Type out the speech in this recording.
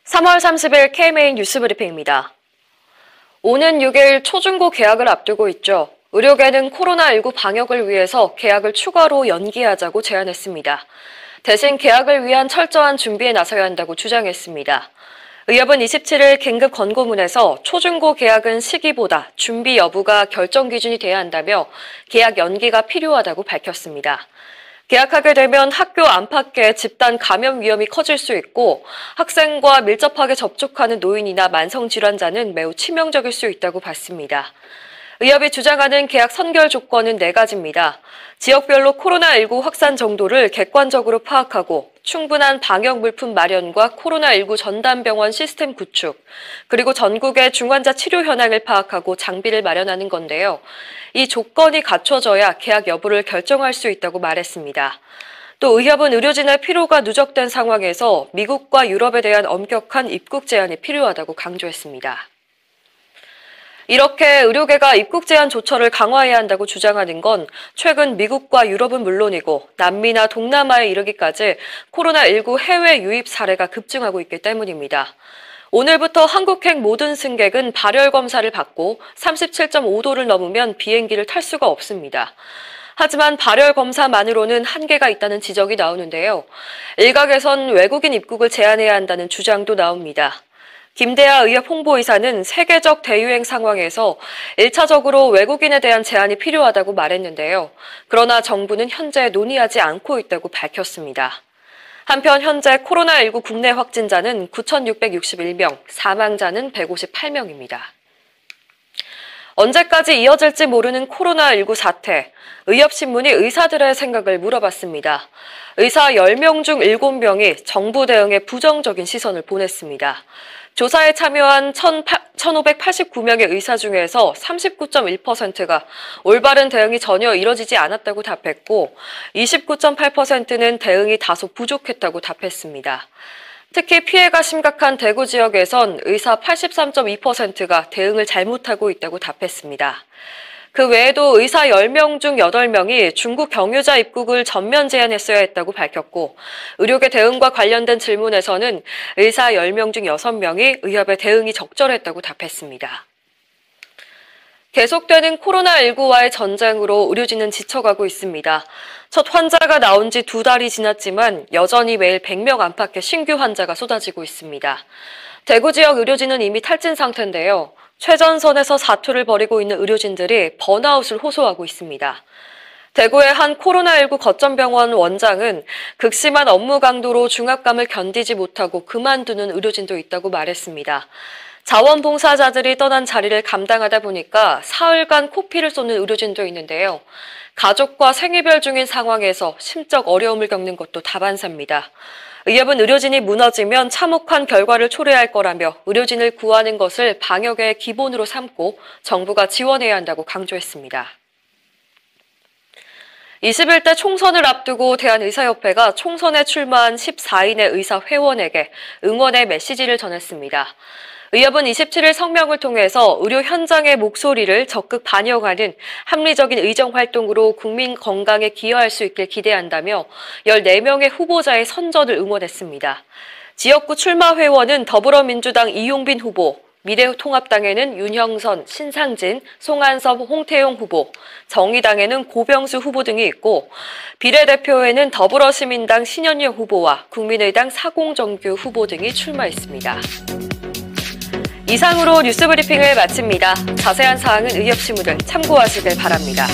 3월 30일 KMA 뉴스브리핑입니다. 오는 6일 초중고 개학을 앞두고 있죠. 의료계는 코로나19 방역을 위해서 개학을 추가로 연기하자고 제안했습니다. 대신 개학을 위한 철저한 준비에 나서야 한다고 주장했습니다. 의협은 27일 긴급 권고문에서 초중고 개학은 시기보다 준비 여부가 결정 기준이 돼야 한다며 개학 연기가 필요하다고 밝혔습니다. 개학하게 되면 학교 안팎의 집단 감염 위험이 커질 수 있고 학생과 밀접하게 접촉하는 노인이나 만성질환자는 매우 치명적일 수 있다고 봤습니다. 의협이 주장하는 개학 선결 조건은 4가지입니다. 지역별로 코로나19 확산 정도를 객관적으로 파악하고 충분한 방역 물품 마련과 코로나19 전담병원 시스템 구축, 그리고 전국의 중환자 치료 현황을 파악하고 장비를 마련하는 건데요. 이 조건이 갖춰져야 개학 여부를 결정할 수 있다고 말했습니다. 또 의협은 의료진의 피로가 누적된 상황에서 미국과 유럽에 대한 엄격한 입국 제한이 필요하다고 강조했습니다. 이렇게 의료계가 입국 제한 조처를 강화해야 한다고 주장하는 건 최근 미국과 유럽은 물론이고 남미나 동남아에 이르기까지 코로나19 해외 유입 사례가 급증하고 있기 때문입니다. 오늘부터 한국행 모든 승객은 발열 검사를 받고 37.5도를 넘으면 비행기를 탈 수가 없습니다. 하지만 발열 검사만으로는 한계가 있다는 지적이 나오는데요. 일각에선 외국인 입국을 제한해야 한다는 주장도 나옵니다. 김대하 의협 홍보이사는 세계적 대유행 상황에서 1차적으로 외국인에 대한 제한이 필요하다고 말했는데요. 그러나 정부는 현재 논의하지 않고 있다고 밝혔습니다. 한편 현재 코로나19 국내 확진자는 9,661명, 사망자는 158명입니다. 언제까지 이어질지 모르는 코로나19 사태, 의협신문이 의사들의 생각을 물어봤습니다. 의사 10명 중 7명이 정부 대응에 부정적인 시선을 보냈습니다. 조사에 참여한 1,589명의 의사 중에서 39.1%가 올바른 대응이 전혀 이뤄지지 않았다고 답했고 29.8%는 대응이 다소 부족했다고 답했습니다. 특히 피해가 심각한 대구 지역에선 의사 83.2%가 대응을 잘못하고 있다고 답했습니다. 그 외에도 의사 10명 중 8명이 중국 경유자 입국을 전면 제한했어야 했다고 밝혔고 의료계 대응과 관련된 질문에서는 의사 10명 중 6명이 의협의 대응이 적절했다고 답했습니다. 계속되는 코로나19와의 전쟁으로 의료진은 지쳐가고 있습니다. 첫 환자가 나온 지 2달이 지났지만 여전히 매일 100명 안팎의 신규 환자가 쏟아지고 있습니다. 대구 지역 의료진은 이미 탈진 상태인데요. 최전선에서 사투를 벌이고 있는 의료진들이 번아웃을 호소하고 있습니다. 대구의 한 코로나19 거점병원 원장은 극심한 업무 강도로 중압감을 견디지 못하고 그만두는 의료진도 있다고 말했습니다. 자원봉사자들이 떠난 자리를 감당하다 보니까 사흘간 코피를 쏟는 의료진도 있는데요. 가족과 생이별 중인 상황에서 심적 어려움을 겪는 것도 다반사입니다. 의협은 의료진이 무너지면 참혹한 결과를 초래할 거라며 의료진을 구하는 것을 방역의 기본으로 삼고 정부가 지원해야 한다고 강조했습니다. 21대 총선을 앞두고 대한의사협회가 총선에 출마한 14인의 의사 회원에게 응원의 메시지를 전했습니다. 의협은 27일 성명을 통해서 의료 현장의 목소리를 적극 반영하는 합리적인 의정 활동으로 국민 건강에 기여할 수 있길 기대한다며 14명의 후보자의 선전을 응원했습니다. 지역구 출마 회원은 더불어민주당 이용빈 후보, 미래통합당에는 윤형선, 신상진, 송한섭, 홍태용 후보, 정의당에는 고병수 후보 등이 있고 비례대표에는 더불어시민당 신현여 후보와 국민의당 사공정규 후보 등이 출마했습니다. 이상으로 뉴스브리핑을 마칩니다. 자세한 사항은 의협신문을 참고하시길 바랍니다.